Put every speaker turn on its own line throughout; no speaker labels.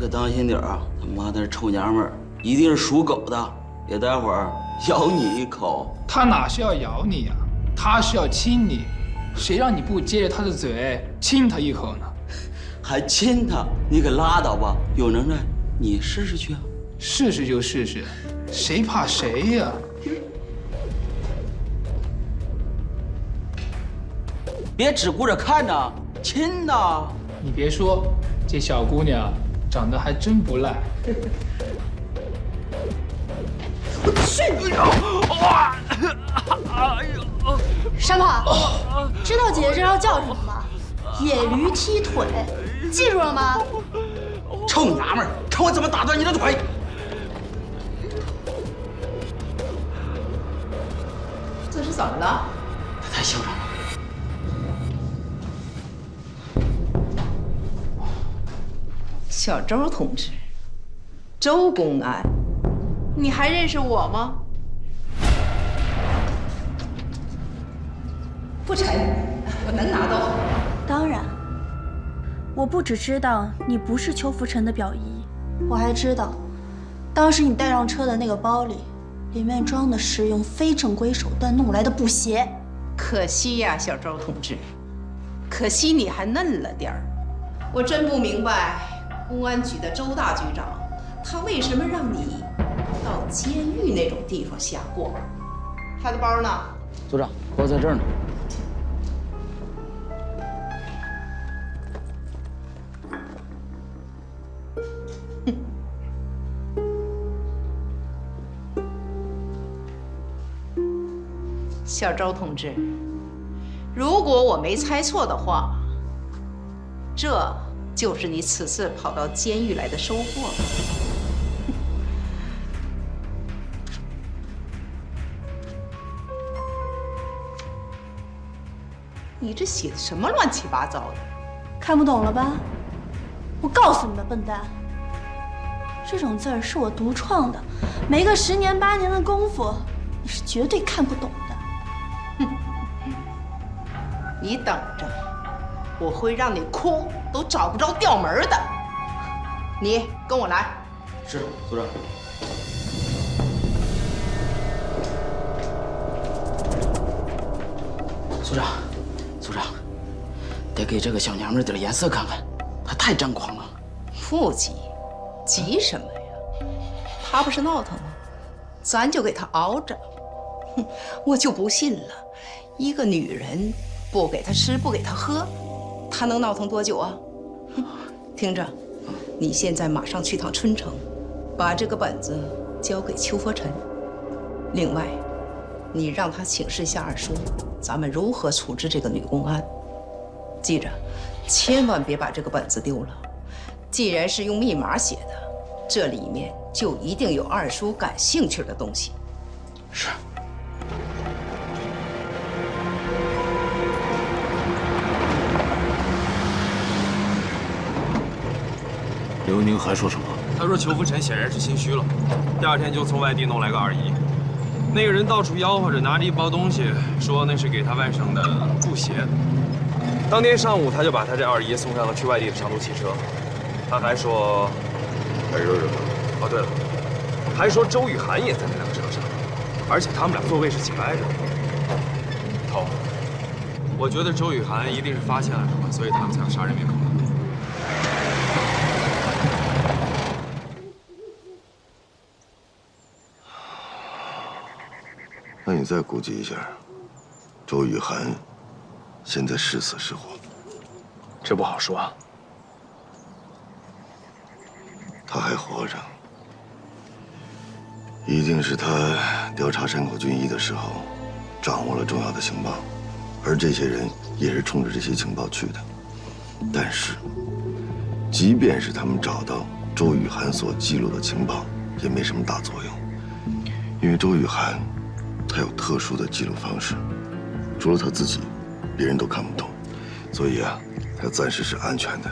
可当心点啊！他妈的臭娘们儿，一定是属狗的，别待会儿咬你一口。
他哪是要咬你呀、他是要亲你，谁让你不接着他的嘴亲他一口呢？
还亲他？你可拉倒吧！有能耐你试试去啊！
试试就试试，谁怕谁呀？
别只顾着看呐，亲呐！
你别说，这小姑娘长得还真不赖。
山炮，知道姐姐这招叫什么吗？野驴踢腿，记住了吗？
臭娘们儿，看我怎么打断你的腿！
这是怎么了？
他太嚣张了。
小周同志，周公安，你还认识我吗？不成，我能拿到。
当然，我不只知道你不是邱福成的表姨，我还知道，当时你带上车的那个包里面装的是用非正规手段弄来的布鞋。
可惜呀，小周同志，可惜你还嫩了点儿。我真不明白，公安局的周大局长，他为什么让你到监狱那种地方下锅？他的包呢？
组长，包在这儿呢。
小周同志，如果我没猜错的话，这就是你此次跑到监狱来的收获吧？你这写的什么乱七八糟的？
看不懂了吧？我告诉你吧，笨蛋，这种字儿是我独创的，没个10年8年的功夫，你是绝对看不懂的。
你等着，我会让你哭都找不着调门的。你跟我来。
是，组长。组长，组长，得给这个小娘们点颜色看看，她太张狂了。
不急，急什么呀？她不是闹腾吗？咱就给她熬着。哼，我就不信了，一个女人不给她吃，不给她喝，她能闹腾多久啊？哼，听着，你现在马上去趟春城，把这个本子交给邱佛尘。另外，你让他请示下二叔，咱们如何处置这个女公安。记着，千万别把这个本子丢了。既然是用密码写的，这里面就一定有二叔感兴趣的东西。
是。
刘宁还说什么？
他说裘福臣显然是心虚了，第二天就从外地弄来个二姨。那个人到处吆喝着拿着一包东西，说那是给他外甥的布鞋。当天上午他就把他这二姨送上了去外地的长途汽车。他还说，
还说什么？
哦对了，还说周雨涵也在那辆车上，而且他们俩座位是紧挨着的。头，我觉得周雨涵一定是发现了什么，所以他们才要杀人灭口的。
那你再估计一下，周雨涵现在是死是活？
这不好说啊。
他还活着，一定是他调查山口俊一的时候，掌握了重要的情报，而这些人也是冲着这些情报去的。但是，即便是他们找到周雨涵所记录的情报，也没什么大作用，因为周雨涵他有特殊的记录方式，除了他自己，别人都看不懂，所以啊，他暂时是安全的。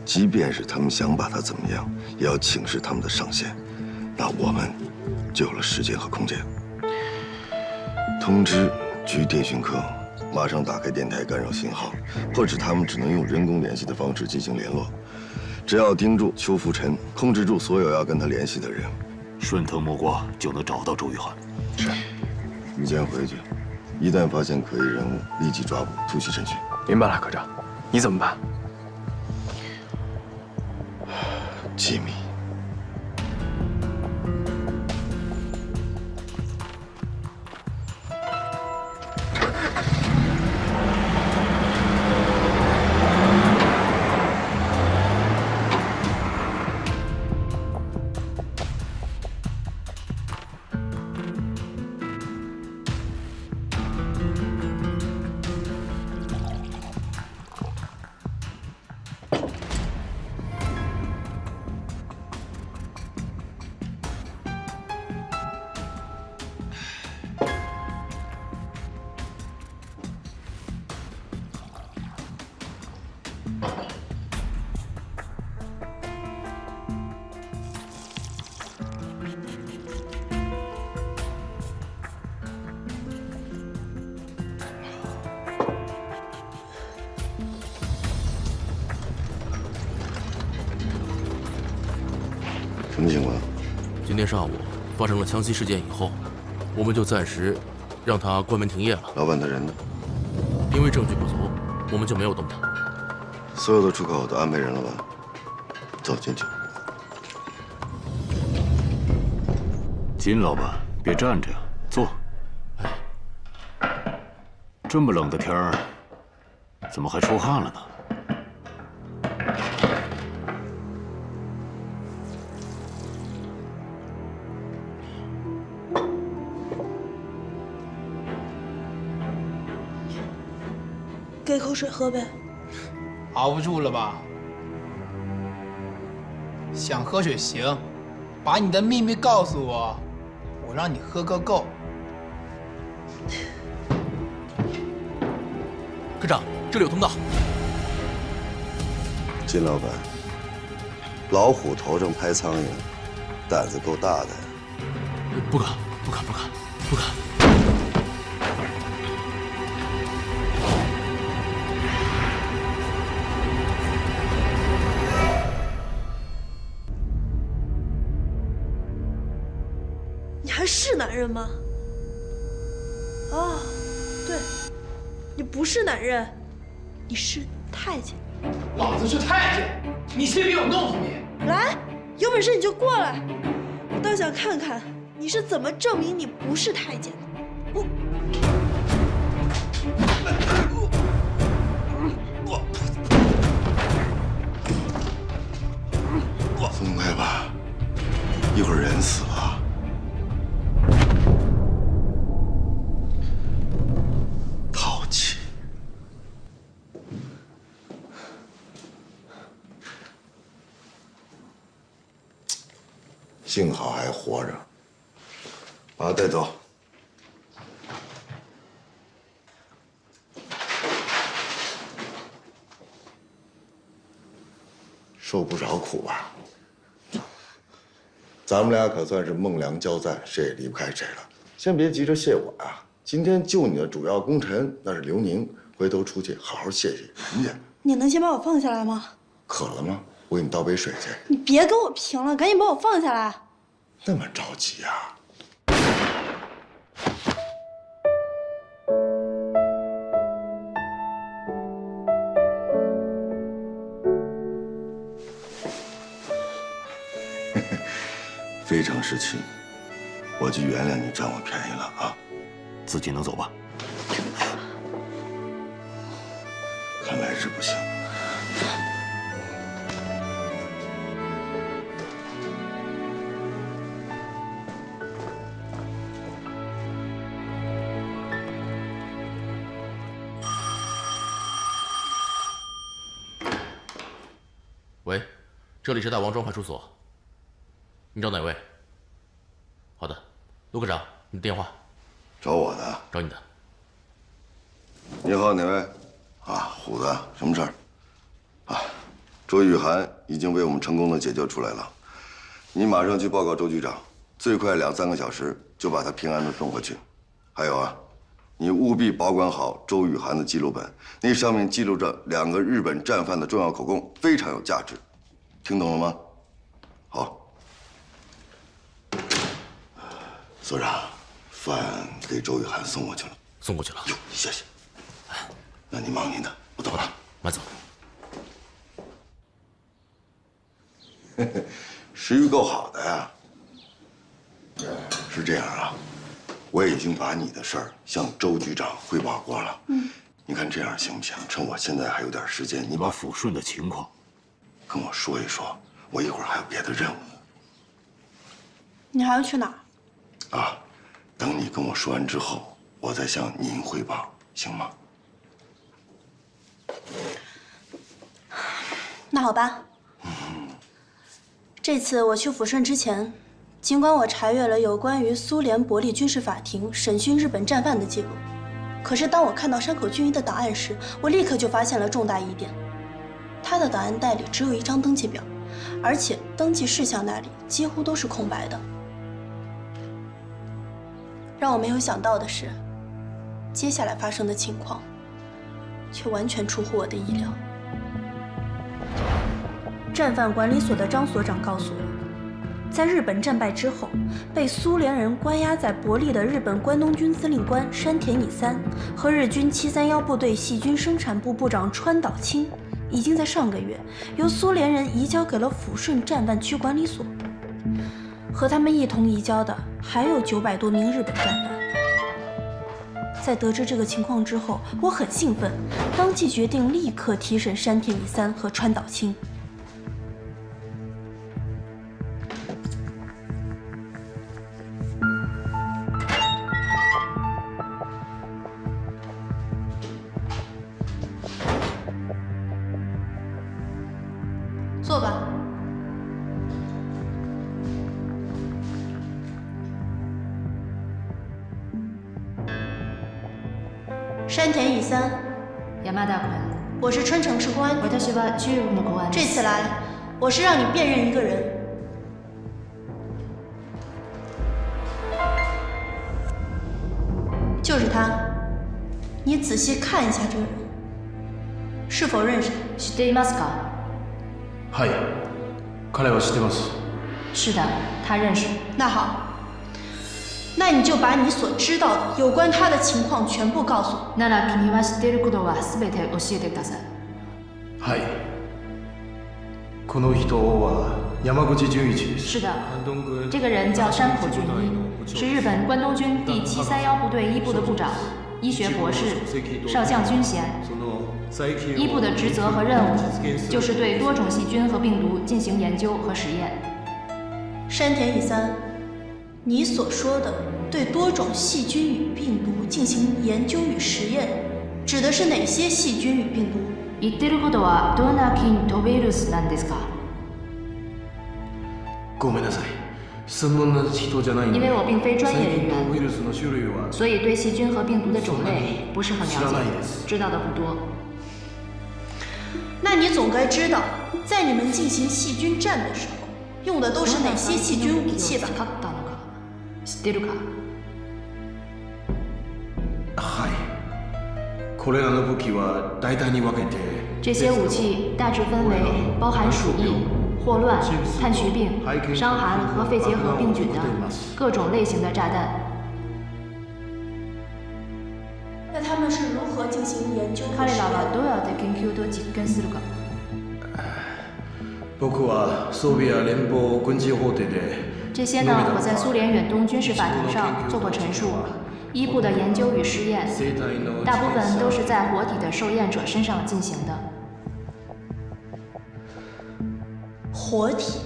即便是他们想把他怎么样，也要请示他们的上线，那我们就有了时间和空间。通知局电讯科，马上打开电台干扰信号，迫使他们只能用人工联系的方式进行联络。只要盯住邱福臣，控制住所有要跟他联系的人，
顺藤摸瓜就能找到周玉涵。
是。你先回去，一旦发现可疑人物，立即抓捕，突袭审讯。
明白了，科长。你怎么办？
机密。什么情况？
今天上午发生了枪击事件以后，我们就暂时让他关门停业了。
老板的人呢？
因为证据不足，我们就没有动他。
所有的出口都安排人了吧？走进去。
金老板，别站着呀，坐。这么冷的天儿，怎么还出汗了呢？
给口水喝呗。
熬不住了吧？想喝水行，把你的秘密告诉我，我让你喝个够。
科长，这里有通道。
金老板，老虎头上拍苍蝇，胆子够大的。
不敢。
你还是男人吗？哦，对，你不是男人，你是太监。
老子是太监，你先别我弄死你！
来，有本事你就过来，我倒想看看你是怎么证明你不是太监的。
松开吧，一会儿人死了。淘气。幸好还活着，把他带走。受不少苦吧？咱们俩可算是孟良交战，谁也离不开谁了。先别急着谢我啊！今天救你的主要功臣那是刘宁，回头出去好好谢谢人家。
你能先把我放下来吗？
渴了吗？我给你倒杯水去。
你别跟我贫了，赶紧把我放下来。
那么着急啊？非常时期，我就原谅你占我便宜了啊！
自己能走吧？
看来是不行。
喂，这里是大王庄派出所，你找哪位？好的，陆科长，你的电话。
找我的？
找你的。
你好，哪位？啊，虎子，什么事儿？啊，周雨涵已经被我们成功的解救出来了，你马上去报告周局长，最快2、3个小时就把他平安的送回去。还有啊，你务必保管好周雨涵的记录本，那上面记录着2个日本战犯的重要口供，非常有价值。听懂了吗？好。所长，饭给周雨涵送过去了。
送过去了。
哟，谢谢。那你忙您的，我走了。
慢走。
食欲够好的呀。是这样啊，我已经把你的事儿向周局长汇报过了。你看这样行不行？趁我现在还有点时间，你把
抚顺的情况
跟我说一说，我一会儿还有别的任务呢。
你还要去哪儿？
啊，等你跟我说完之后，我再向您汇报，行吗？
那好吧。这次我去抚顺之前，尽管我查阅了有关于苏联伯利军事法庭审讯日本战犯的记录，可是当我看到山口俊一的档案时，我立刻就发现了重大疑点。他的档案袋里只有一张登记表，而且登记事项那里几乎都是空白的。让我没有想到的是，接下来发生的情况却完全出乎我的意料。战犯管理所的张所长告诉我，在日本战败之后，被苏联人关押在伯利的日本关东军司令官山田乙三和日军731部队细菌生产部部长川岛清，已经在上个月由苏联人移交给了抚顺战犯区管理所。和他们一同移交的还有900多名日本战犯。在得知这个情况之后，我很兴奋，当即决定立刻提审山田乙三和川岛清。坐吧。山田乙三，
山田君，
我是春城市公安局。
私は中国の公安。
这次来，我是让你辨认一个人。就是他，你仔细看一下这个人，是否认识他？
知っていますか？
はい、彼は知ってます。
是的，他认识。
那好，那你就把你所知道的有关他的情况全部告诉我。
なら君は知っていることはすべて教えてください。
はい。この人は山口純一です。
是的，这个人叫山口俊一，是日本关东军第731部队一部的部长，医学博士，少将军衔。一部的职责和任务就是对多种细菌和病毒进行研究和实验。
山田乙三，你所说的对多种细菌与病毒进行研究与实验，指的是哪些细菌与病毒？
言ってることはどんな菌とウイルスなんですか？
ごめんなさい。専門な人じゃないので。
因为我并非专业人员，
ウイルスの種類は
所以对细菌和病毒的种类不是很了解，知道的不多。
那你总该知道，在你们进行细菌战的时候，用的都是哪些细菌武器吧？
知ってるか？
はい。これらの武器は大体に分けて。
这些武器大致分为包含鼠疫、霍乱、炭疽病、伤寒和肺结核病菌的各种类型的炸弹。
那他们是如何进行研究和
彼
实验？
らはどうやって研究と実験するか。
僕はソビエト連邦軍事法廷で。
这些呢，我在苏联远东军事法庭上做过陈述。一部的研究与试验，大部分都是在活体的受验者身上进行的。
活体？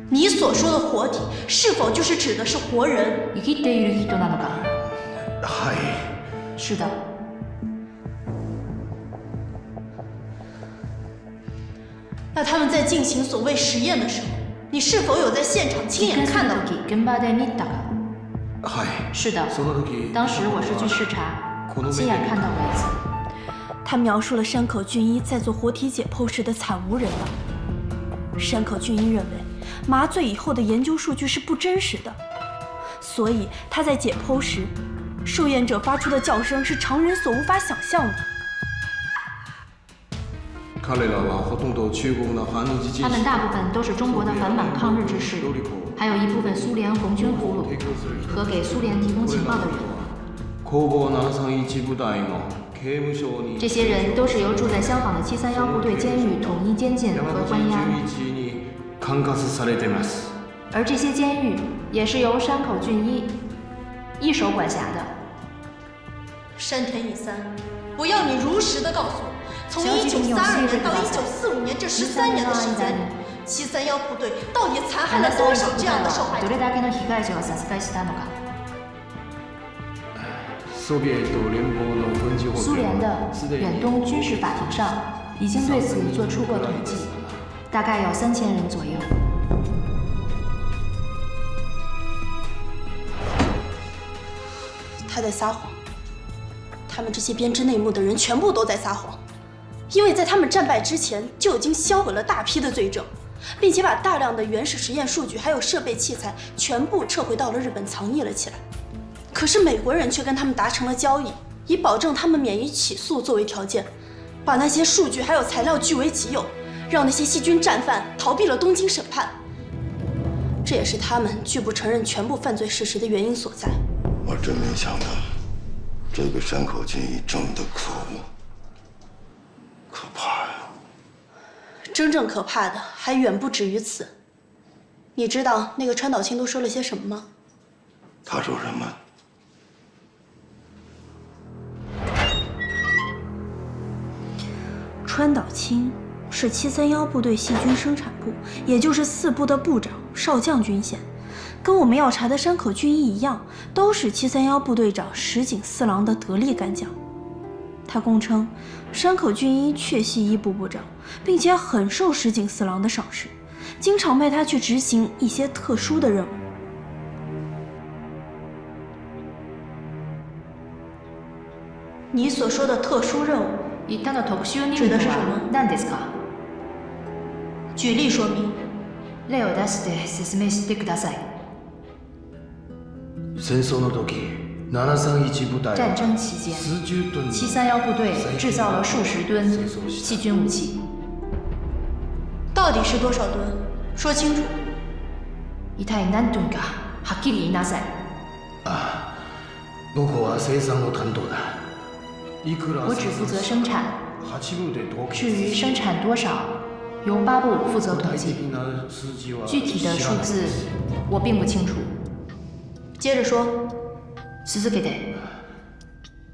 你所说的活体，是否就是指的是活人？
生きている人なのか？
はい。
是的。
那他们在进行所谓实验的时候，你是否有在現場亲眼看到过？
現場で見たか？
はい。
是的，当时我是去视察，亲眼看到过一次。
他描述了山口俊一在做活体解剖时的惨无人道。山口俊一认为，麻醉以后的研究数据是不真实的，所以他在解剖时，受验者发出的叫声是常人所无法想象的。
彼らはほとんど中国の反日人
他们大部分都是中国的反满抗日志士，还有一部分苏联红军俘虏和给苏联提供情报的人。
工房731部隊の刑務所に。
这些人都是由住在香港的731部队监狱统一监禁和关押。
管轄されてます。
而这些监狱也是由山口俊一手管辖的。
山田乙三，我要你如实的告诉我，从1932年到1945年这13年的时间里，731部队到底残害了多少这样的受害者？
苏联
的远东军事法庭上已经对此做出过统计，大概有3000人左右。
他在撒谎，他们这些编织内幕的人全部都在撒谎，因为在他们战败之前就已经销毁了大批的罪证，并且把大量的原始实验数据还有设备器材全部撤回到了日本藏匿了起来。可是美国人却跟他们达成了交易，以保证他们免于起诉作为条件，把那些数据还有材料据为己有，让那些细菌战犯逃避了东京审判。这也是他们拒不承认全部犯罪事实的原因所在。
我真没想到，这个山口俊一这么的可恶、可怕呀！
真正可怕的还远不止于此。你知道那个川岛清都说了些什么吗？
他说什么？
川岛清是731部队细菌生产部，也就是4部的部长，少将军衔，跟我们要查的山口俊一一样，都是731部队长石井四郎的得力干将。他供称，山口俊一确系1部部长，并且很受石井四郎的赏识，经常派他去执行一些特殊的任务。你所说的特殊任务指的是什么？举例说明。
戦争の時、731部隊
战争期间，731部队制造了数十吨细菌武器。
到底是多少吨？说清楚。
一体何吨かはっきり言いなさい。
あ、僕は生産の担当だ。
我只负责生产，至于生产多少，由8部负责统计。具体的数字我并不清楚。
接着说。
続けて。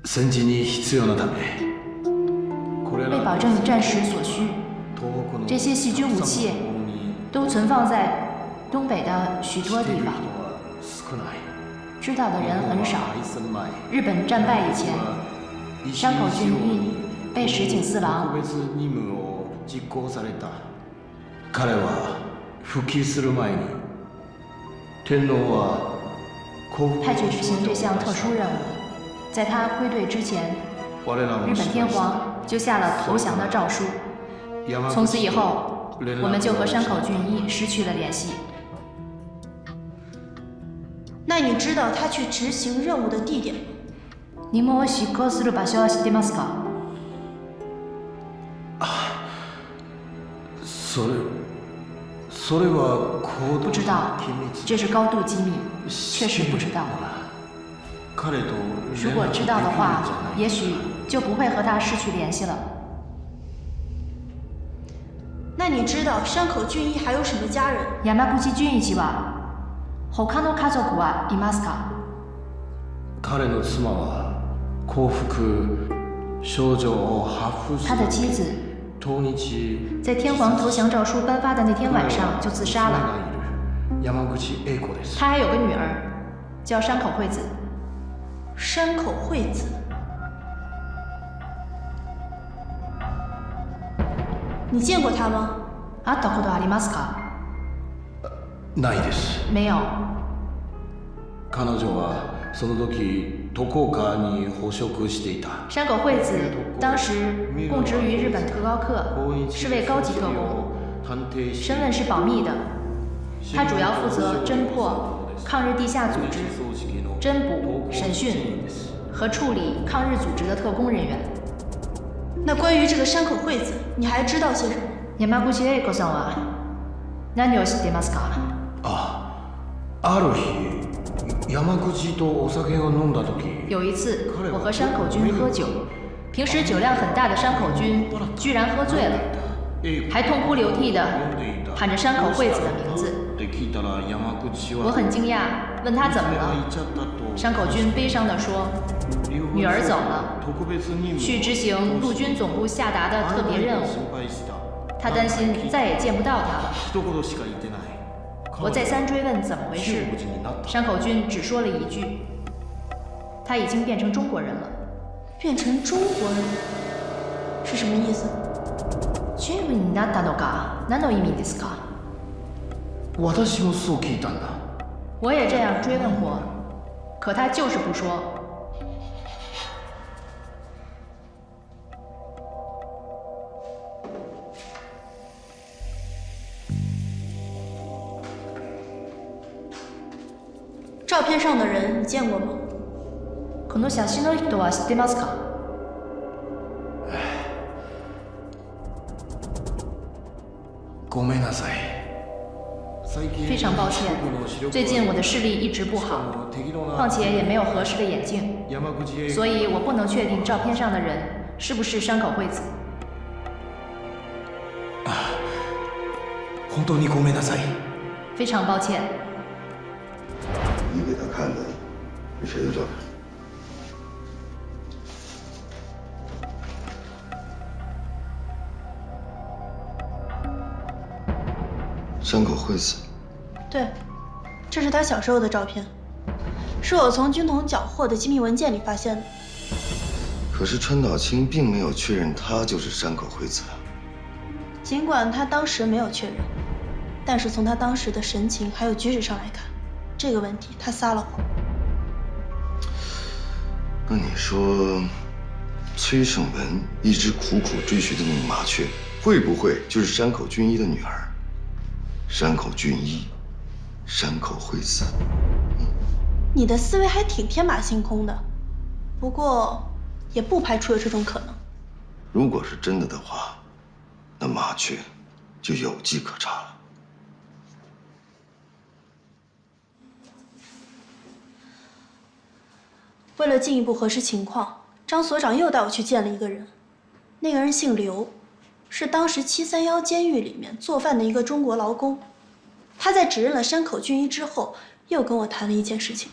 戦時に必要なため。
为保证战时所需，这些细菌武器都存放在东北的许多地方。知道的人很少。日本战败以前。山口俊一被石井四郎。
彼は復帰する前に、天皇は
派去执行这项特殊任务。在他归队之前，日本天皇就下了投降的诏书。从此以后，我们就和山口俊一失去了联系。
那你知道他去执行任务的地点吗？
您を執行する場所は知ってますか？
それは
不知道，这是高度机密，确实不知道。如果知道的话，也许就不会和他失去联系了。
那你知道山口俊一还有什么家人？
山口俊一は他の家族はいますか？
彼の妻は。
他的妻子在天皇投降诏书颁发的那天晚上就自杀了。他还有个女儿，叫山口惠子。
山口惠子，你见过她吗？
会ったことありますか？
ないです。
没有。
彼女はその時。山
口惠子当时供职于日本特高课，是位高级特工，身份是保密的。他主要负责侦破抗日地下组织、侦捕、审讯和处理抗日组织的特工人员。
那关于这个山口惠子，你还知道些什么？
山口英子さんは何を知っていますか？
ある日山口とお酒を飲んだ時，
有一次我和山口君喝酒，平时酒量很大的山口君居然喝醉了，还痛哭流涕的喊着山口惠子的名字。我很惊讶，问他怎么了。山口君悲伤地说：“女儿走了，去执行陆军总部下达的特别任务。他担心再也见不到她了。”我再三追问怎么回事，山口君只说了一句：“他已经变成中国人了。”
变成中国人是什么意思？
中国になったのか、何の意味ですか？
私もそう聞いたんだ。
我也这样追问过，可他就是不说。
照片上的人你见过吗？
この写真の人は知ってますか？
ごめんなさい。
非常抱歉，最近我的视力一直不好，况且也没有合适的眼镜，所以我不能确定照片上的人是不是山口惠子。
本当にごめんなさい。
非常抱歉。
你给他看的是谁的照片？山口惠子。
对，这是他小时候的照片，是我从军统缴获的机密文件里发现的。
可是川岛清并没有确认他就是山口惠子啊。
尽管他当时没有确认，但是从他当时的神情还有举止上来看，这个问题他撒了谎。
那你说，崔胜文一直苦苦追寻的那个麻雀，会不会就是山口俊一的女儿？山口俊一，山口惠子。
你的思维还挺天马行空的，不过也不排除有这种可能。
如果是真的的话，那麻雀就有机可查了。
为了进一步核实情况，张所长又带我去见了一个人。那个人姓刘，是当时731监狱里面做饭的一个中国劳工。他在指认了山口俊一之后，又跟我谈了一件事情。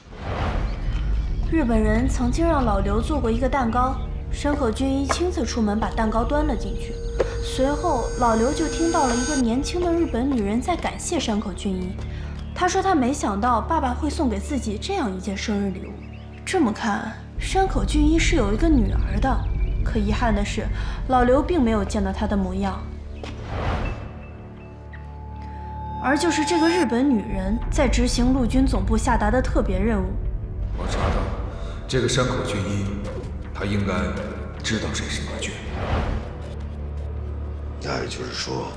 日本人曾经让老刘做过一个蛋糕，山口俊一亲自出门把蛋糕端了进去。随后，老刘就听到了一个年轻的日本女人在感谢山口俊一。她说她没想到爸爸会送给自己这样一件生日礼物。这么看，山口俊一是有一个女儿的。可遗憾的是，老刘并没有见到她的模样。而就是这个日本女人在执行陆军总部下达的特别任务。
我查到，这个山口俊一，他应该知道谁是麻雀。
那也就是说，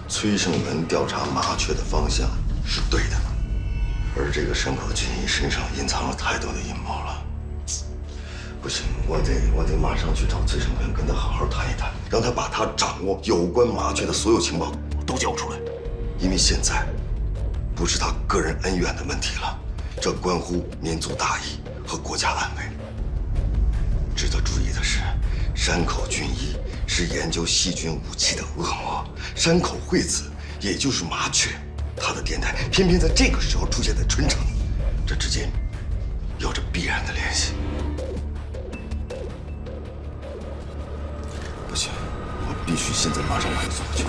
崔胜文调查麻雀的方向是对的，而这个山口俊一身上隐藏了太多的阴谋了。不行，我得马上去找崔胜文，跟他好好谈一谈，让他把他掌握有关麻雀的所有情报都交出来。因为现在不是他个人恩怨的问题了，这关乎民族大义和国家安危。值得注意的是，山口俊一是研究细菌武器的恶魔，山口惠子也就是麻雀，他的电台偏偏在这个时候出现在春城，这之间有着必然的联系。不行，我必须现在马上把你送过去。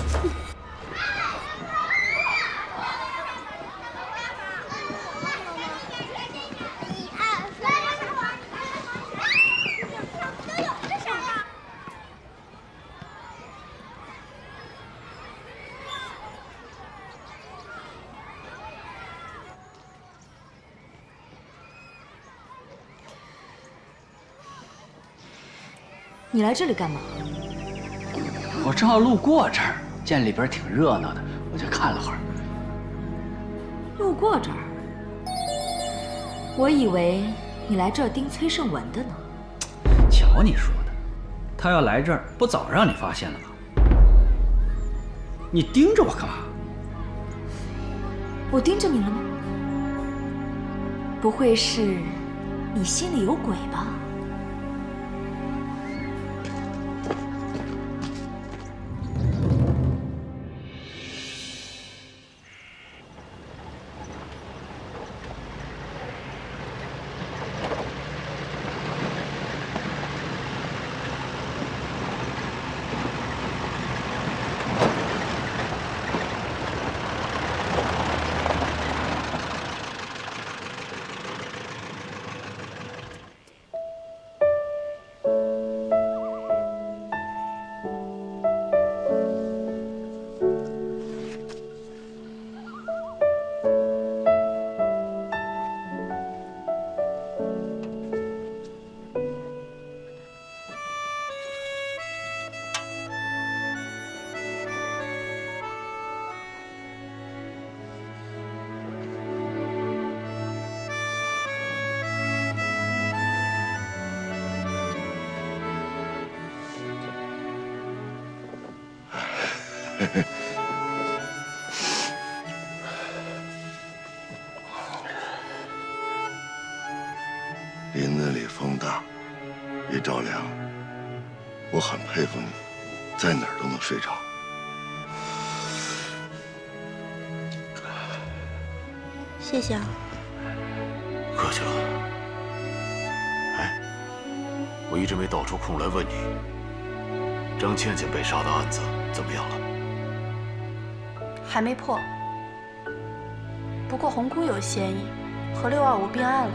你来这里干嘛？
我正好路过这儿，见里边挺热闹的，我就看了会儿。
路过这儿，我以为你来这儿盯崔胜文的呢。
瞧你说的，他要来这儿，不早让你发现了吗？你盯着我干嘛？
我盯着你了吗？不会是你心里有鬼吧？
林子里风大，也着凉。我很佩服你，在哪儿都能睡着。
谢谢啊。
客气了。哎，我一直没倒出空来问你，张倩倩被杀的案子怎么样了？
还没破，不过红姑有嫌疑，和625并案了。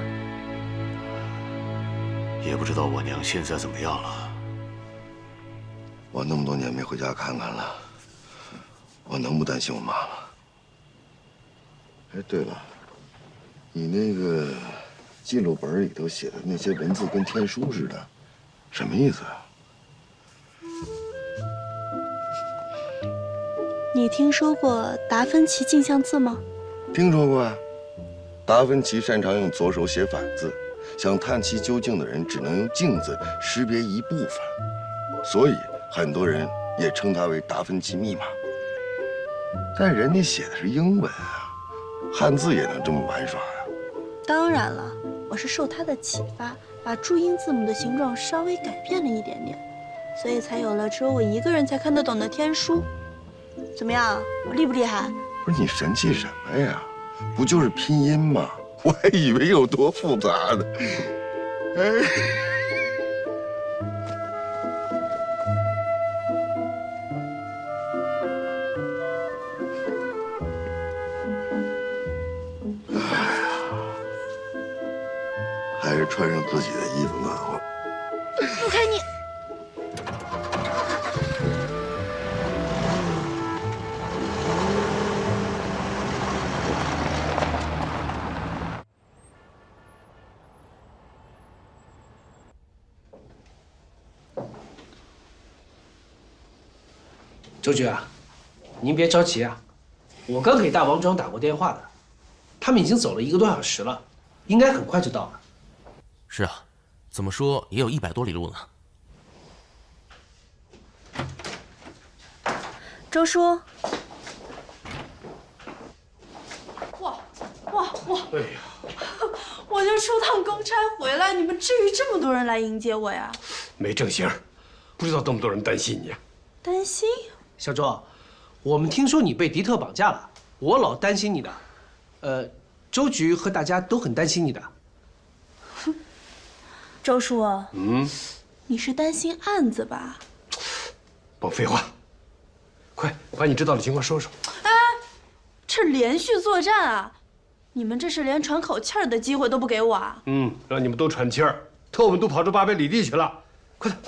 也不知道我娘现在怎么样了。
我那么多年没回家看看了，我能不担心我妈吗？哎，对了，你那个记录本里头写的那些文字跟天书似的，什么意思啊？
你听说过达芬奇镜像字吗？
听说过啊。达芬奇擅长用左手写反字，想探其究竟的人只能用镜子识别一部分，所以很多人也称它为达芬奇密码。但人家写的是英文啊，汉字也能这么玩耍呀？
当然了，我是受他的启发，把注音字母的形状稍微改变了一点点，所以才有了只有我一个人才看得懂的天书。怎么样，我厉不厉害？
不是你神气什么呀？不就是拼音吗？我还以为有多复杂呢。哎，还是穿上自己的衣服暖和。
放开你！
周局啊，您别着急啊，我刚给大王庄打过电话的，他们已经走了1个多小时了，应该很快就到了。
是啊，怎么说也有100多里路呢。
周叔，
哇！
哎呀，
我就出趟公差回来，你们至于这么多人来迎接我呀？
没正形，不知道这么多人担心你啊。
担心？
小周，我们听说你被迪特绑架了，我老担心你的。周局和大家都很担心你的。
周叔，
你
是担心案子吧？
甭废话，快把你知道的情况说说。
哎，这连续作战啊！你们这是连喘口气儿的机会都不给我啊？
让你们都喘气儿，特务们都跑出800里地去了，快点！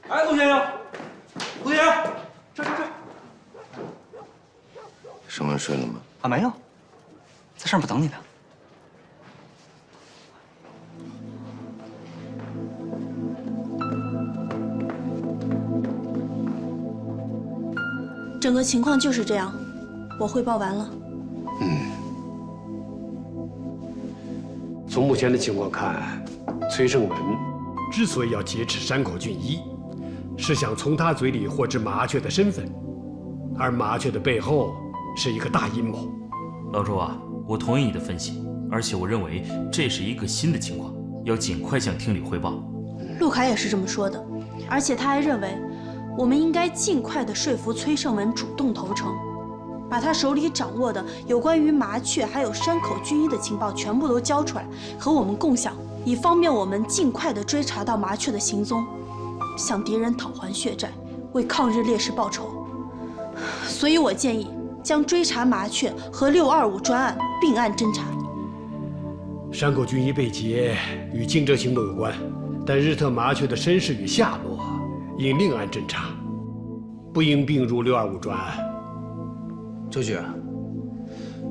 哎，陆先生，陆先生，这。
升文睡了吗？
啊，没有，在上面等你呢。
整个情况就是这样，我汇报完了。
从目前的情况看，崔胜文之所以要劫持山口俊一，是想从他嘴里获知麻雀的身份，而麻雀的背后是一个大阴谋。
老周啊，我同意你的分析，而且我认为这是一个新的情况，要尽快向厅里汇报。
陆凯也是这么说的，而且他还认为，我们应该尽快地说服崔胜文主动投诚，把他手里掌握的有关于麻雀还有山口俊一的情报全部都交出来，和我们共享，以方便我们尽快地追查到麻雀的行踪，向敌人讨还血债，为抗日烈士报仇。所以我建议将追查麻雀和625专案并案侦查。
山口俊一被劫与竞争行动有关，但日特麻雀的身世与下落应另案侦查，不应并入625专案。
周局，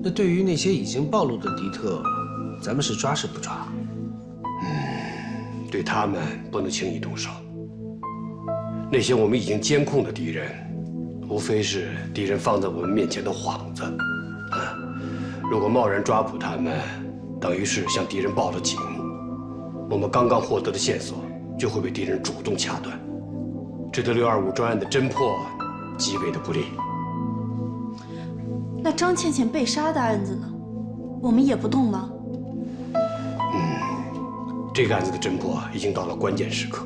那对于那些已经暴露的敌特，咱们是抓是不抓？
对他们不能轻易动手。那些我们已经监控的敌人，无非是敌人放在我们面前的幌子。如果贸然抓捕他们，等于是向敌人报了警，我们刚刚获得的线索就会被敌人主动掐断，这对625专案的侦破极为的不利。
那张倩倩被杀的案子呢？我们也不动吗？
这个案子的侦破已经到了关键时刻，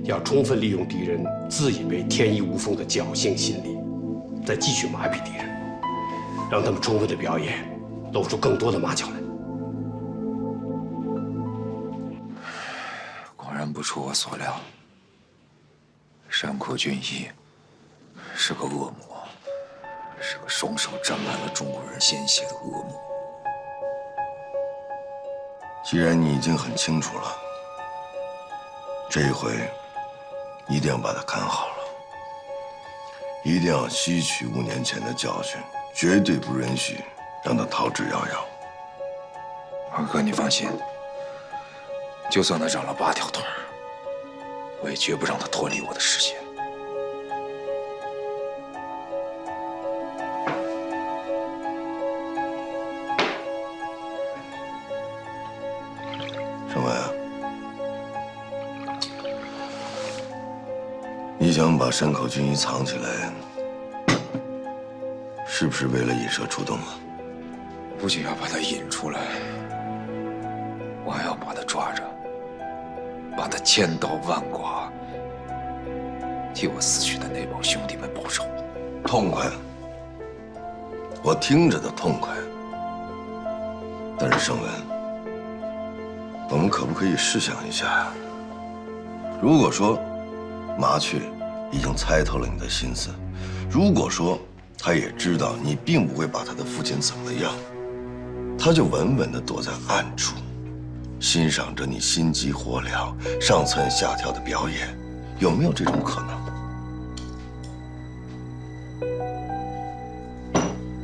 要充分利用敌人自以为天衣无缝的侥幸心理，再继续麻痹敌人，让他们充分的表演，露出更多的马脚来。
果然不出我所料，山口俊一是个恶魔，是个双手沾满了中国人鲜血的恶魔。
既然你已经很清楚了，这一回一定要把他看好了，一定要吸取5年前的教训，绝对不允许让他逃之夭夭。
二哥，你放心，就算他长了8条腿儿，我也绝不让他脱离我的视线。
盛伟啊，你想把山口俊一藏起来，是不是为了引蛇出洞啊？
不仅要把他引出来，我还要把他抓着，把他千刀万剐，替我死去的那帮兄弟们报仇。
痛快，我听着都痛快。但是盛文，我们可不可以试想一下呀？如果说麻雀已经猜透了你的心思，如果说他也知道你并不会把他的父亲怎么样，他就稳稳地躲在暗处，欣赏着你心急火燎、上蹿下跳的表演，有没有这种可能？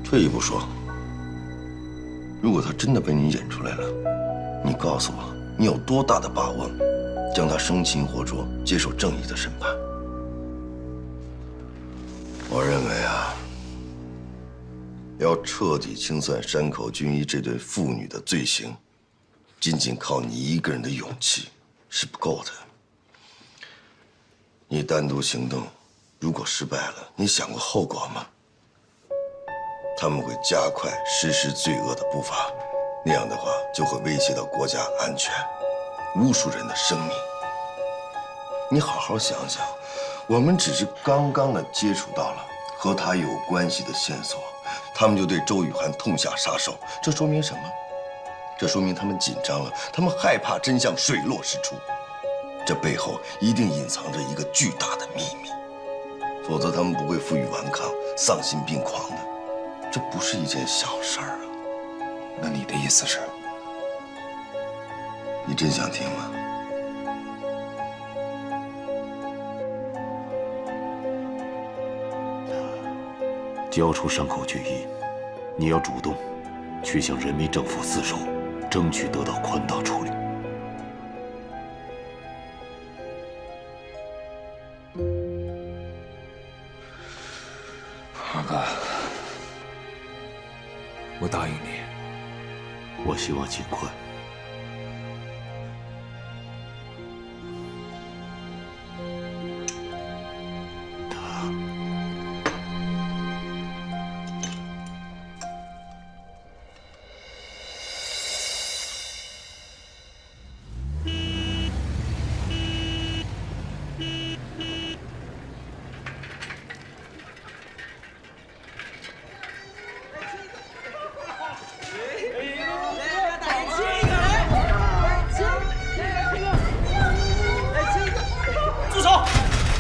退一步说，如果他真的被你演出来了，你告诉我，你有多大的把握将他生擒活捉，接受正义的审判？我认为啊，要彻底清算山口俊一这对父女的罪行，仅仅靠你一个人的勇气是不够的。你单独行动，如果失败了，你想过后果吗？他们会加快实施罪恶的步伐，那样的话就会威胁到国家安全，无数人的生命。你好好想想，我们只是刚刚的接触到了和他有关系的线索，他们就对周雨涵痛下杀手，这说明什么？这说明他们紧张了，他们害怕真相水落石出，这背后一定隐藏着一个巨大的秘密，否则他们不会负隅顽抗、丧心病狂的。这不是一件小事儿啊！
那你的意思是？
你真想听吗？
交出山口俊一，你要主动去向人民政府自首，争取得到宽大处理。
二哥，我答应你。
我希望尽快。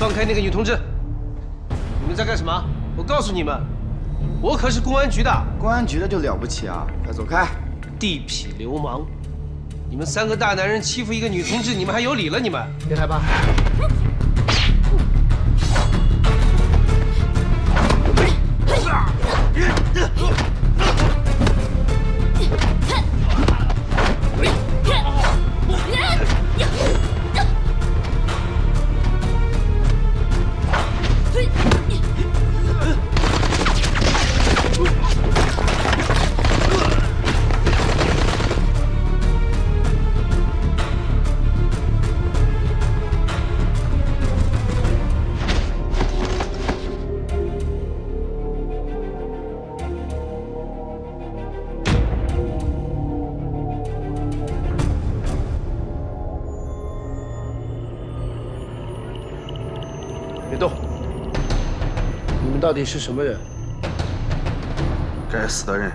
放开那个女同志！你们在干什么？我告诉你们，我可是公安局的。
公安局的就了不起啊！快走开！
地痞流氓！你们3个大男人欺负一个女同志，你们还有理了？你们别害怕。别动！你们到底是什么人？
该死的人！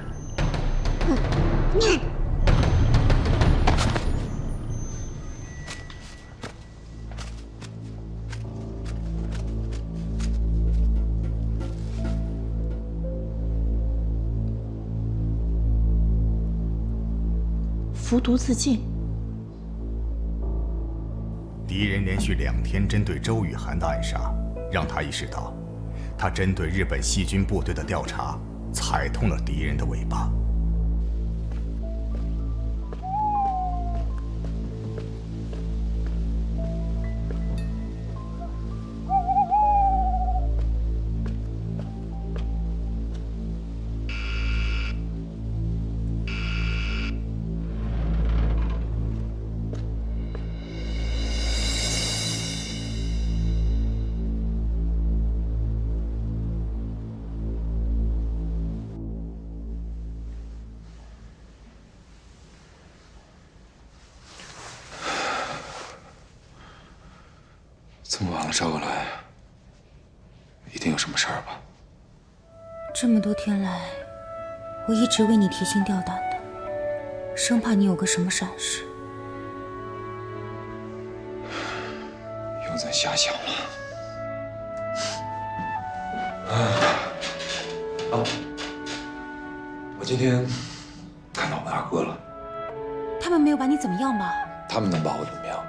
服毒自尽。
敌人连续2天针对周雨涵的暗杀，让他意识到，他针对日本细菌部队的调查踩痛了敌人的尾巴。
这么晚了找我来，一定有什么事儿吧？
这么多天来，我一直为你提心吊胆的，生怕你有个什么闪失。
又在瞎想了。我今天看到我二哥了。
他们没有把你怎么样吧？
他们能把我怎么样？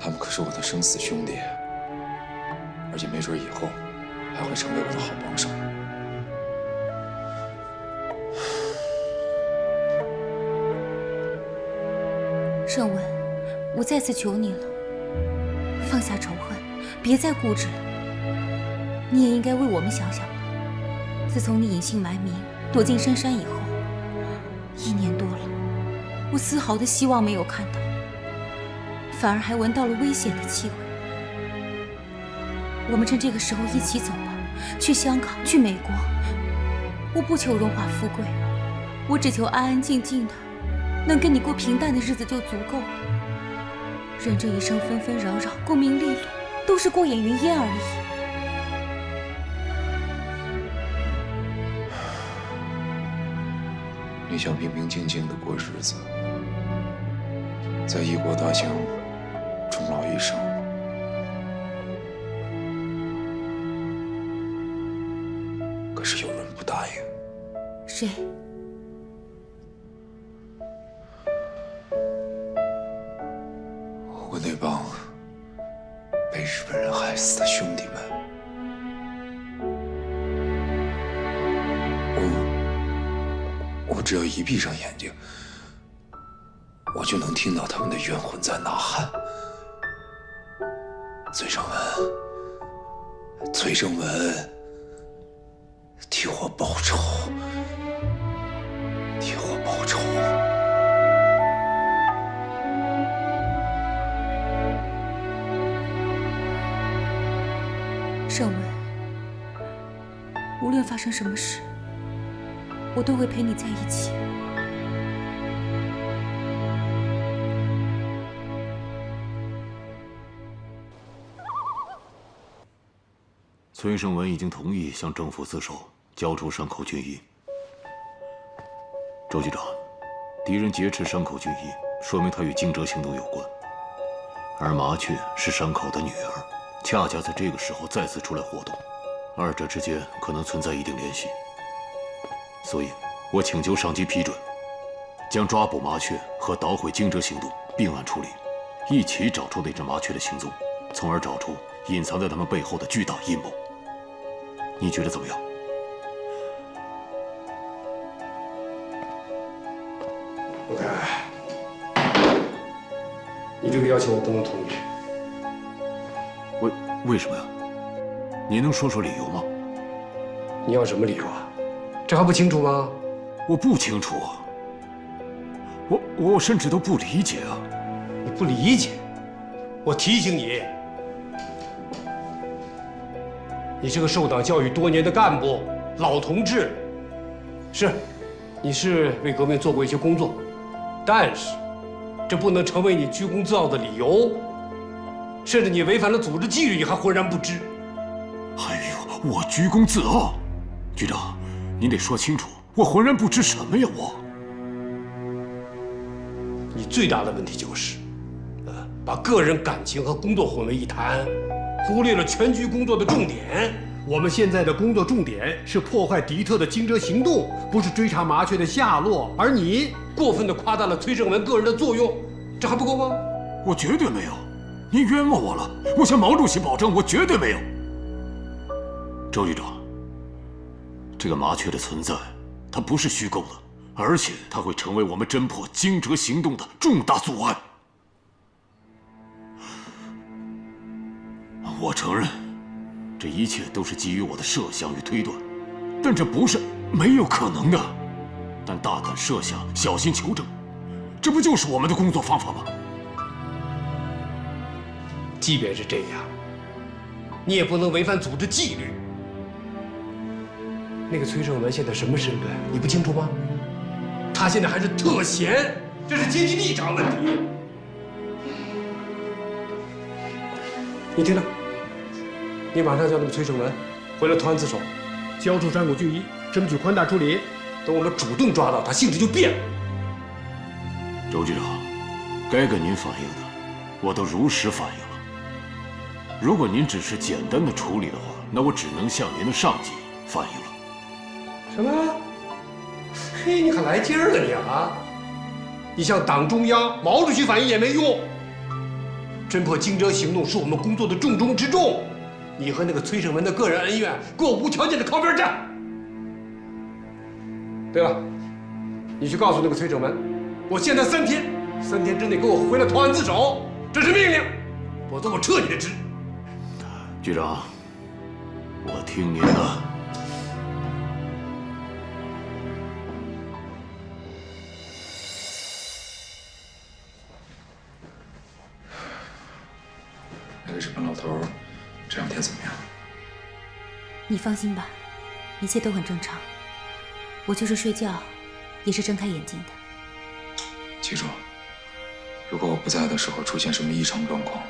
他们可是我的生死兄弟，而且没准以后还会成为我的好帮手。
盛文，我再次求你了，放下仇恨，别再固执了。你也应该为我们想想吧。自从你隐姓埋名躲进深山以后，1年多了，我丝毫的希望没有看到。反而还闻到了危险的气味。我们趁这个时候一起走吧，去香港，去美国。我不求荣华富贵，我只求安安静静的，能跟你过平淡的日子就足够了。人这一生纷纷扰扰，功名利禄，都是过眼云烟而已。
你想平平静静的过日子，在异国他乡终老一生，可是有人不答应。
谁？
我那帮被日本人害死的兄弟们，我只要一闭上眼睛，我就能听到他们的冤魂在呐喊。崔胜文，崔胜文，替我报仇，替我报仇。
盛文，无论发生什么事，我都会陪你在一起。
崔胜文已经同意向政府自首，交出山口俊一。周局长，敌人劫持山口俊一，说明他与惊蛰行动有关，而麻雀是山口的女儿，恰恰在这个时候再次出来活动，二者之间可能存在一定联系。所以，我请求上级批准，将抓捕麻雀和捣毁惊蛰行动并案处理，一起找出那只麻雀的行踪，从而找出隐藏在他们背后的巨大阴谋。你觉得怎么样？
陆凯，你这个要求我不能同意。
为什么呀？你能说说理由吗？
你要什么理由啊？这还不清楚吗？
我不清楚啊。我甚至都不理解啊。
你不理解？我提醒你，你是个受党教育多年的干部，老同志。是，你是为革命做过一些工作，但是这不能成为你居功自傲的理由。甚至你违反了组织纪律，你还浑然不知。
哎呦，我居功自傲？局长，您得说清楚，我浑然不知什么呀？
你最大的问题就是，把个人感情和工作混为一谈，忽略了全局工作的重点。我们现在的工作重点是破坏敌特的惊蛰行动，不是追查麻雀的下落。而你过分地夸大了崔胜文个人的作用，这还不够吗？
我绝对没有。您冤枉我了！我向毛主席保证，我绝对没有。周局长，这个麻雀的存在，它不是虚构的，而且它会成为我们侦破惊蛰行动的重大阻碍。我承认，这一切都是基于我的设想与推断，但这不是没有可能的。但大胆设想，小心求证，这不就是我们的工作方法吗？
即便是这样，你也不能违反组织纪律。那个崔胜文现在什么身份，你不清楚吗？他现在还是特闲，这是阶级立场问题。你听着，你马上叫那个崔胜文回来投案自首，交出山谷俊一，争取宽大处理。等我们主动抓到他，性质就变了。
周局长，该跟您反映的，我都如实反映了。如果您只是简单的处理的话，那我只能向您的上级反映了。
什么？嘿，你可来劲儿了你啊！你向党中央、毛主席反映也没用。侦破惊蛰行动是我们工作的重中之重，你和那个崔胜文的个人恩怨，给我无条件的靠边站。对了，你去告诉那个崔胜文，我现在3天之内给我回来投案自首，这是命令，否则我撤你的职。
局长，我听您的。
那个日本老头这2天怎么样？
你放心吧，一切都很正常。我就是睡觉，也是睁开眼睛的。
记住，如果我不在的时候出现什么异常状况，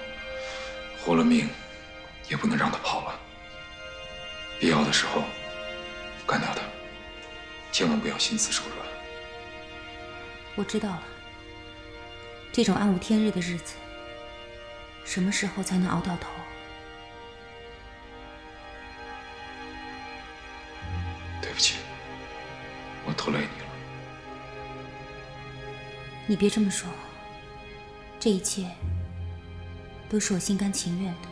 活了命也不能让他跑了。必要的时候干掉他，千万不要心慈手软。
我知道了。这种暗无天日的日子，什么时候才能熬到头？
对不起，我拖累你了。
你别这么说，这一切都是我心甘情愿的。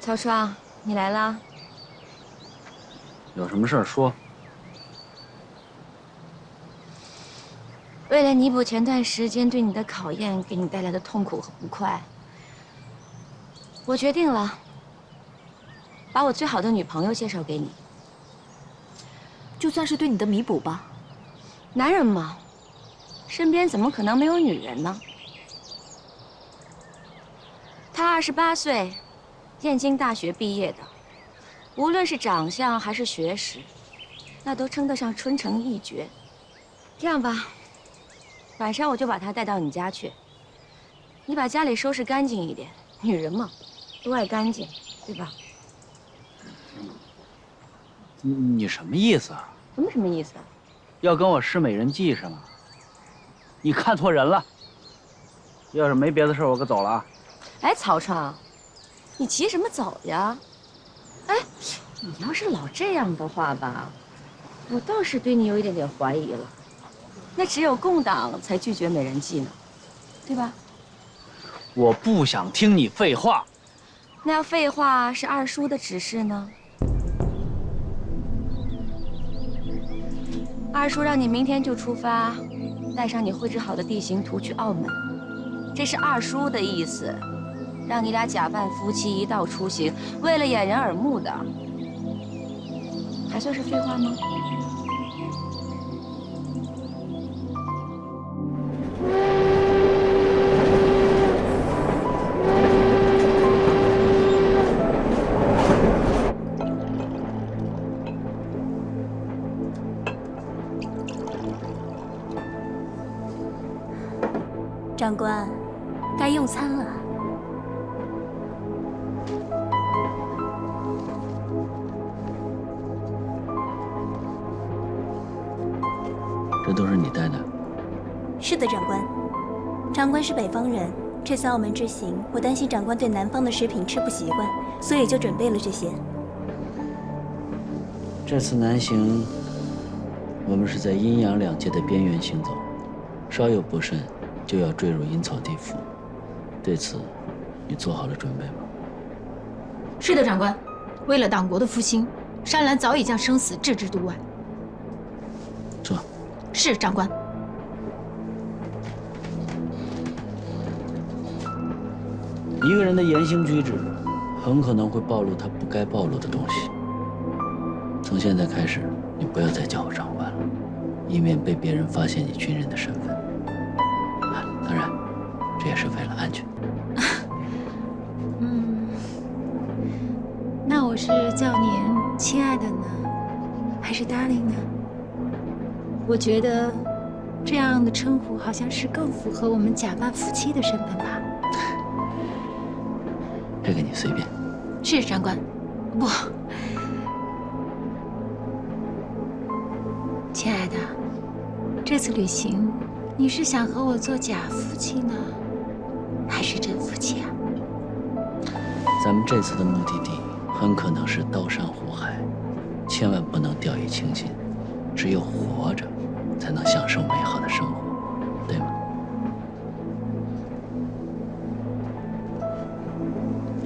乔双，你来啦？
有什么事儿说。
为了弥补前段时间对你的考验给你带来的痛苦和不快，我决定了，把我最好的女朋友介绍给你。
就算是对你的弥补吧。
男人嘛，身边怎么可能没有女人呢？他28岁，燕京大学毕业的，无论是长相还是学识，那都称得上春城一绝。这样吧，晚上我就把他带到你家去，你把家里收拾干净一点。女人嘛，都爱干净，对吧？
你什么意思啊？
什么意思啊？
要跟我试美人计是吗？你看错人了。要是没别的事，我可走了啊。
哎，曹畅，你急什么走呀？哎，你要是老这样的话吧，我倒是对你有一点点怀疑了。那只有共党才拒绝美人计呢，对吧？
我不想听你废话。
那要废话是二叔的指示呢？二叔让你明天就出发，带上你绘制好的地形图去澳门。这是二叔的意思，让你俩假扮夫妻一道出行，为了掩人耳目的，还算是废话吗？
长官，该用餐了。
这都是你带的？
是的，长官。长官是北方人，这次澳门之行，我担心长官对南方的食品吃不习惯，所以就准备了这些。
这次南行，我们是在阴阳两界的边缘行走，稍有不慎，就要坠入阴草地府。对此，你做好了准备吗？
是的，长官。为了党国的复兴，山岚早已将生死置之度外。
坐。
是，长官。
一个人的言行举止，很可能会暴露他不该暴露的东西。从现在开始，你不要再叫我长官了，以免被别人发现你军人的身份。当然，这也是为了安全。
那我是叫您亲爱的呢，还是 darling 呢？我觉得这样的称呼好像是更符合我们假扮夫妻的身份吧。
这个你随便。
是，长官。不，亲爱的，这次旅行，你是想和我做假夫妻呢，还是真夫妻啊？
咱们这次的目的地很可能是刀山火海，千万不能掉以轻心。只有活着，才能享受美好的生活，对吗？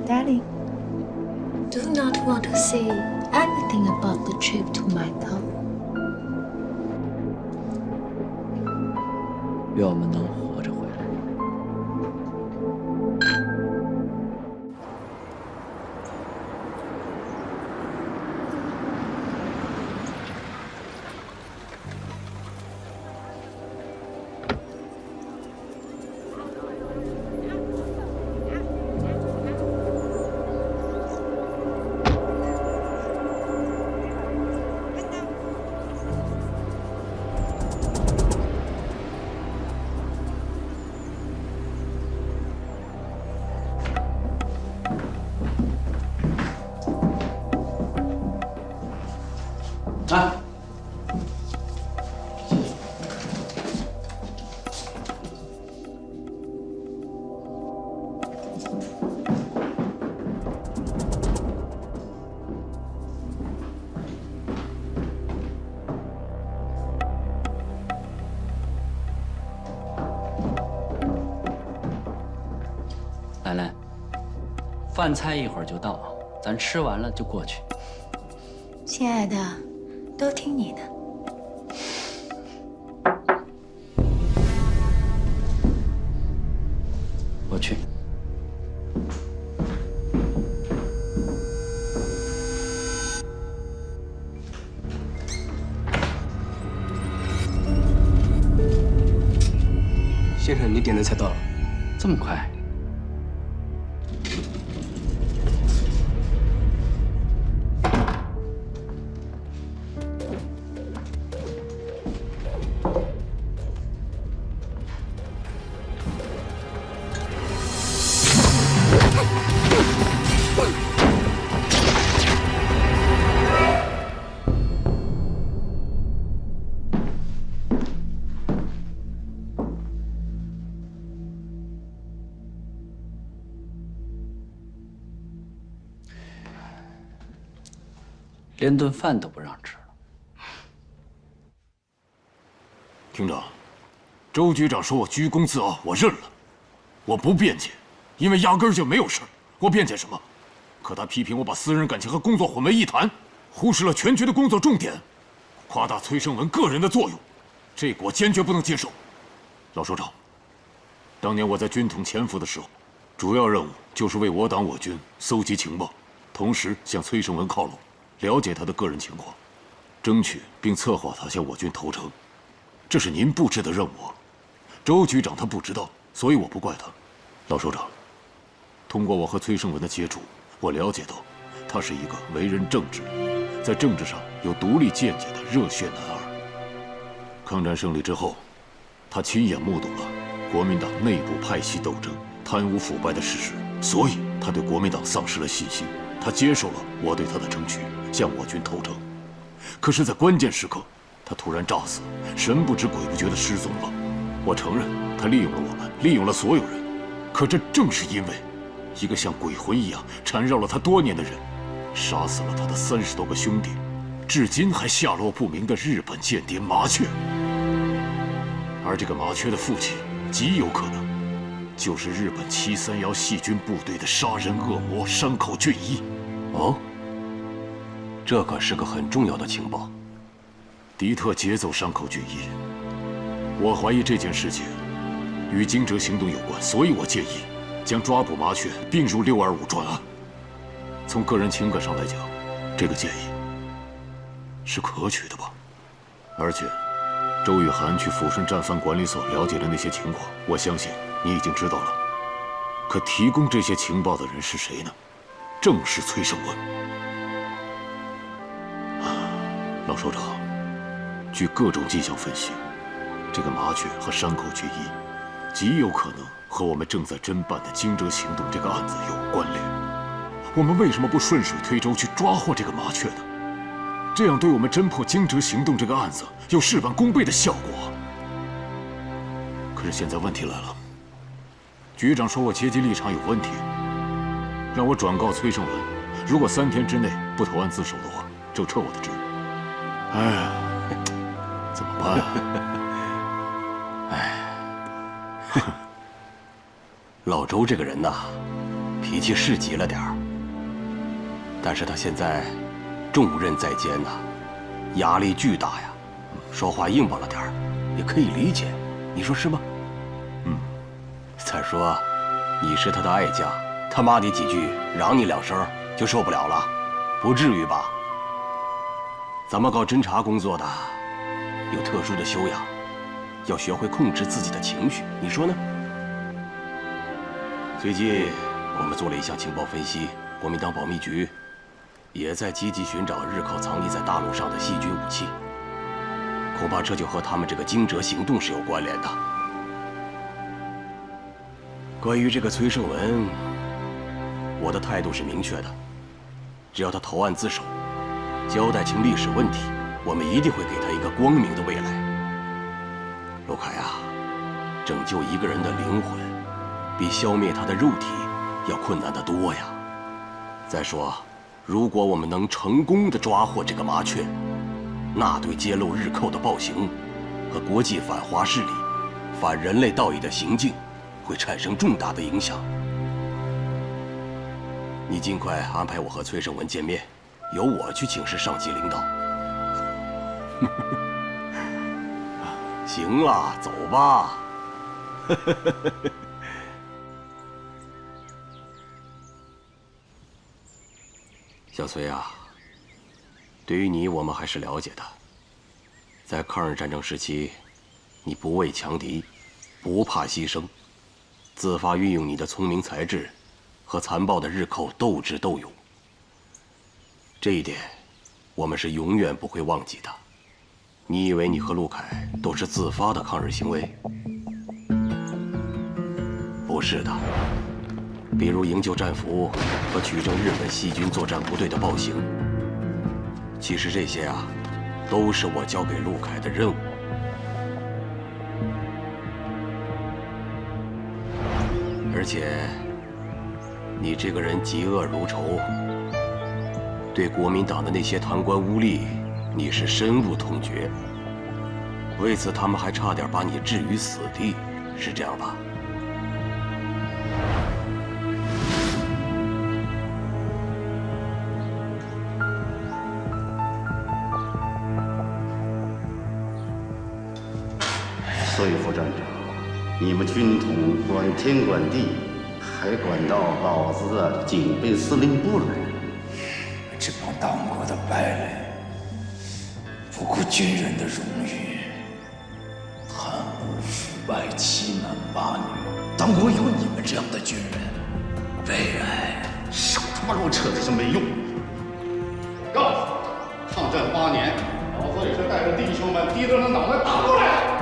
Darling, do not want to say anything about the trip to Macau.
愿我们能活着回来。啊！兰兰，饭菜一会儿就到，咱吃完了就过去。
亲爱的。 都听你的。
我去。
先生，你点的菜到了。
这么快？连顿饭都不让吃了。
厅长，周局长说我居功自傲，我认了，我不辩解，因为压根儿就没有事儿，我辩解什么？可他批评我把私人感情和工作混为一谈，忽视了全局的工作重点，夸大崔胜文个人的作用，这个我坚决不能接受。老首长，当年我在军统潜伏的时候，主要任务就是为我党我军搜集情报，同时向崔胜文靠拢，了解他的个人情况，争取并策划他向我军投诚。这是您布置的任务，周局长他不知道，所以我不怪他。老首长，通过我和崔胜文的接触，我了解到，他是一个为人正直，在政治上有独立见解的热血男儿。抗战胜利之后，他亲眼目睹了国民党内部派系斗争、贪污腐败的事实，所以他对国民党丧失了信心。他接受了我对他的争取，向我军投诚。可是，在关键时刻，他突然诈死，神不知鬼不觉地失踪了。我承认，他利用了我们，利用了所有人。可这正是因为，一个像鬼魂一样缠绕了他多年的人，杀死了他的30多个兄弟，至今还下落不明的日本间谍麻雀。而这个麻雀的父亲，极有可能就是日本731细菌部队的杀人恶魔山口俊一。
哦，这可是个很重要的情报。
敌特劫走山口俊一，我怀疑这件事情与惊蛰行动有关，所以我建议将抓捕麻雀并入625专案。从个人情感上来讲，这个建议是可取的吧？而且，周雨涵去抚顺战犯管理所了解的那些情况，我相信你已经知道了。可提供这些情报的人是谁呢？正是崔胜文。老首长，据各种迹象分析，这个麻雀和山口俊一极有可能和我们正在侦办的惊蛰行动这个案子有关联。我们为什么不顺水推舟去抓获这个麻雀呢？这样对我们侦破惊蛰行动这个案子有事半功倍的效果。可是现在问题来了，局长说我阶级立场有问题，让我转告崔胜文，如果3天之内不投案自首的话，就撤我的职。哎，怎么办啊？
哎，老周这个人呐，脾气是急了点儿，但是他现在重任在肩呐，压力巨大呀，说话硬邦了点儿，也可以理解，你说是吗？
嗯。
再说，你是他的爱将，他骂你几句，嚷你2声就受不了了，不至于吧？咱们搞侦查工作的，有特殊的修养，要学会控制自己的情绪，你说呢？最近我们做了一项情报分析，国民党保密局也在积极寻找日寇藏匿在大陆上的细菌武器，恐怕这就和他们这个惊蛰行动是有关联的。关于这个崔胜文，我的态度是明确的，只要他投案自首，交代清历史问题，我们一定会给他一个光明的未来。陆凯啊，拯救一个人的灵魂，比消灭他的肉体要困难得多呀。再说，如果我们能成功地抓获这个麻雀，那对揭露日寇的暴行和国际反华势力、反人类道义的行径会产生重大的影响。你尽快安排我和崔胜文见面，由我去请示上级领导。行了，走吧。小崔啊，对于你我们还是了解的。在抗日战争时期，你不畏强敌，不怕牺牲，自发运用你的聪明才智，和残暴的日寇斗智斗勇。这一点，我们是永远不会忘记的。你以为你和陆凯都是自发的抗日行为？不是的。比如营救战俘和取证日本细菌作战部队的暴行，其实这些啊，都是我交给陆凯的任务。而且，你这个人嫉恶如仇，
对国民党的那些贪官污吏，你是深恶痛绝。为此，他们还差点把你置于死地，是这样吧？
所以，副站长，你们军统管天管地，还管到老子的警备司令部来。
这帮当过的败类，不顾军人的荣誉，贪污腐败、欺男霸女。当国有你们这样的军人，悲哀。
少他妈给我扯这些没用！告诉你，抗战8年，老子也是带着弟兄们低着脑袋打过来。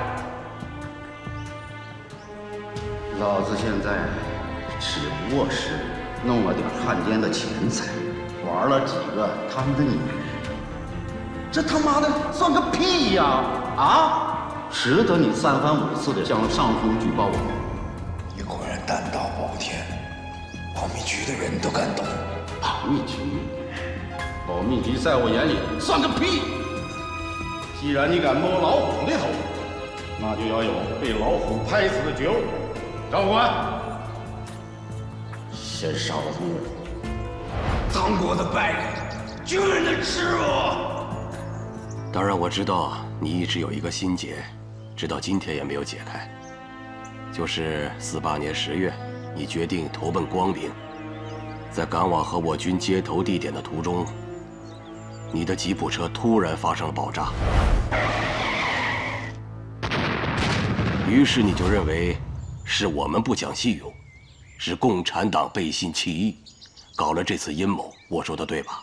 老子现在只不过是弄了点汉奸的钱财，玩了几个他们的女人，这他妈的算个屁呀！啊，值得你3番5次的向上峰举报我？
你果然胆大包天，保密局的人都敢动。
保密局，保密局在我眼里算个屁！既然你敢摸老虎的头，那就要有被老虎拍死的觉悟。张副官，先杀了他们！
当国的败类，军人的耻辱！
当然，我知道你一直有一个心结，直到今天也没有解开。就是48年10月，你决定投奔光明，在赶往和我军接头地点的途中，你的吉普车突然发生了爆炸，于是你就认为是我们不讲信用，是共产党背信弃义，搞了这次阴谋。我说的对吧？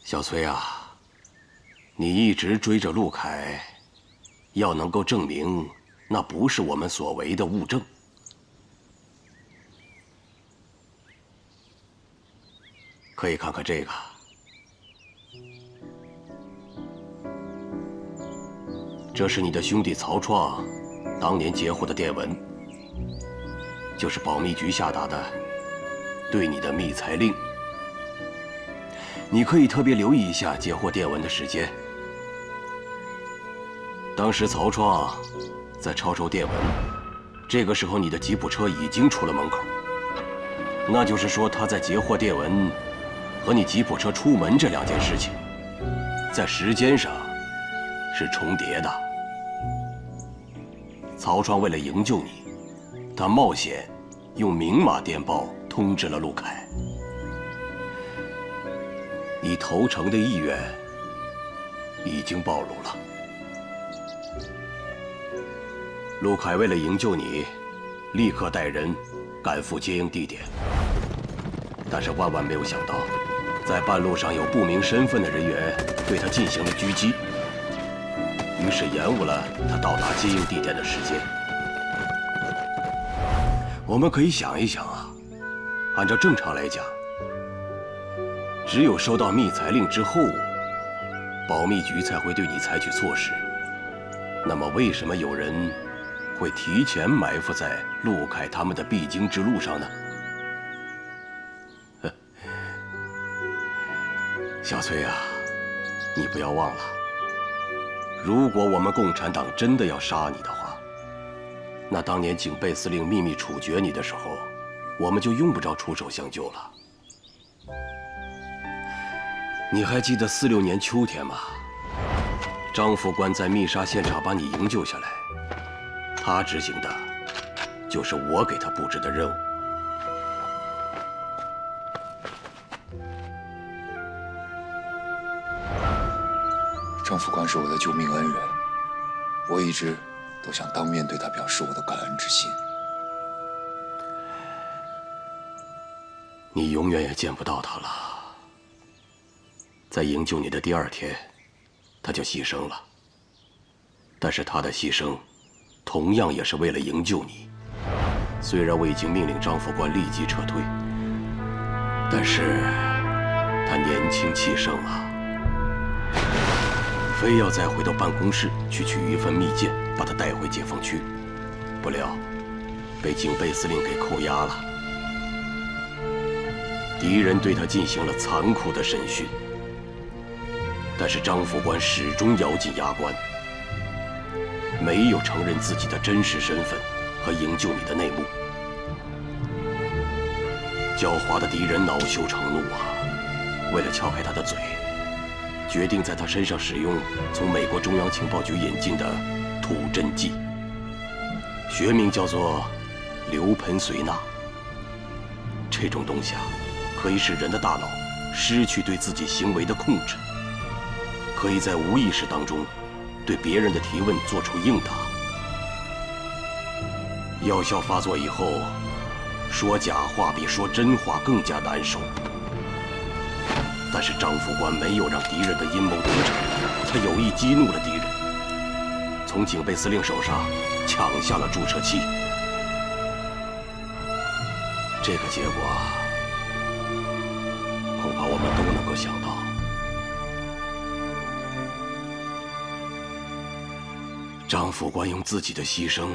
小崔啊，你一直追着陆凯，要能够证明那不是我们所为的物证。可以看看这个。这是你的兄弟曹创当年截获的电文，就是保密局下达的对你的密裁令。你可以特别留意一下截获电文的时间。当时曹创在抄收电文，这个时候你的吉普车已经出了门口，那就是说他在截获电文和你吉普车出门这2件事情，在时间上是重叠的。曹创为了营救你，他冒险用明码电报通知了陆凯。你投诚的意愿已经暴露了。陆凯为了营救你，立刻带人赶赴接应地点，但是万万没有想到，在半路上有不明身份的人员对他进行了狙击，于是延误了他到达接应地点的时间。我们可以想一想啊，按照正常来讲，只有收到密裁令之后，保密局才会对你采取措施。那么为什么有人会提前埋伏在陆凯他们的必经之路上呢？小崔啊，你不要忘了，如果我们共产党真的要杀你的话，那当年警备司令秘密处决你的时候，我们就用不着出手相救了。你还记得46年秋天吗？张副官在密杀现场把你营救下来，他执行的就是我给他布置的任务。
张副官是我的救命恩人，我一直都想当面对他表示我的感恩之心。
你永远也见不到他了。在营救你的第2天，他就牺牲了。但是他的牺牲，同样也是为了营救你。虽然我已经命令张副官立即撤退，但是他年轻气盛啊，非要再回到办公室去取一份密件，把他带回解放区。不料被警备司令给扣押了。敌人对他进行了残酷的审讯，但是张副官始终咬紧牙关，没有承认自己的真实身份和营救你的内幕。狡猾的敌人恼羞成怒啊！为了撬开他的嘴，决定在他身上使用从美国中央情报局引进的吐真剂，学名叫做硫苯水钠。这种东西啊，可以使人的大脑失去对自己行为的控制，可以在无意识当中对别人的提问做出应答。药效发作以后，说假话比说真话更加难受。但是张副官没有让敌人的阴谋得逞，他有意激怒了敌人，从警备司令手上抢下了注射器。这个结果啊，恐怕我们都能够想到。张副官用自己的牺牲，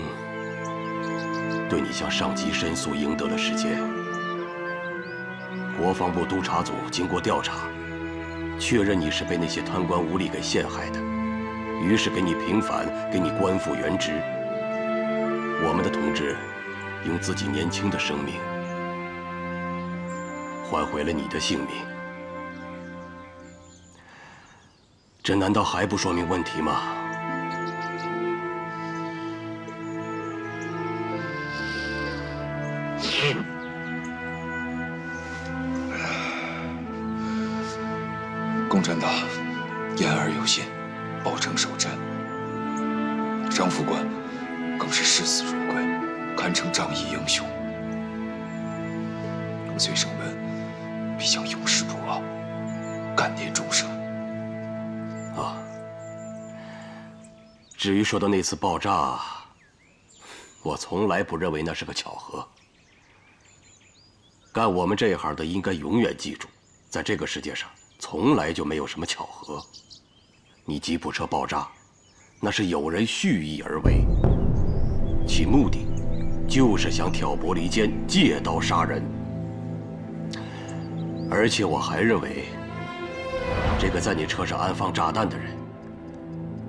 对你向上级申诉赢得了时间。国防部督察组经过调查，确认你是被那些贪官污吏给陷害的，于是给你平反，给你官复原职。我们的同志用自己年轻的生命换回了你的性命，这难道还不说明问题吗？
共产党言而有信，保证守战。张副官更是视死如归，堪称仗义英雄。我崔胜文必将永世不忘，感念终生。
啊，至于说到那次爆炸，我从来不认为那是个巧合。干我们这一行的应该永远记住，在这个世界上从来就没有什么巧合。你吉普车爆炸，那是有人蓄意而为，其目的就是想挑拨离间，借刀杀人。而且我还认为，这个在你车上安放炸弹的人，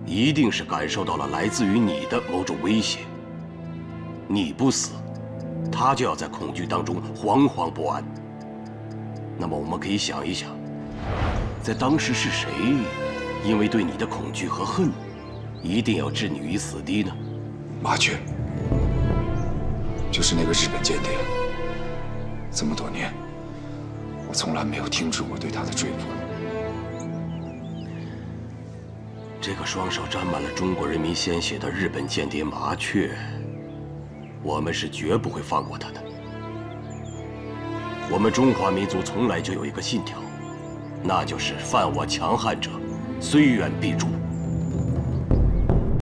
一定是感受到了来自于你的某种威胁。你不死，他就要在恐惧当中惶惶不安。那么我们可以想一想，在当时是谁因为对你的恐惧和恨，一定要置你于死地呢？
麻雀，就是那个日本间谍。这么多年，我从来没有停止过对他的追捕。
这个双手沾满了中国人民鲜血的日本间谍麻雀，我们是绝不会放过他的。我们中华民族从来就有一个信条，那就是犯我强悍者，虽远必诛。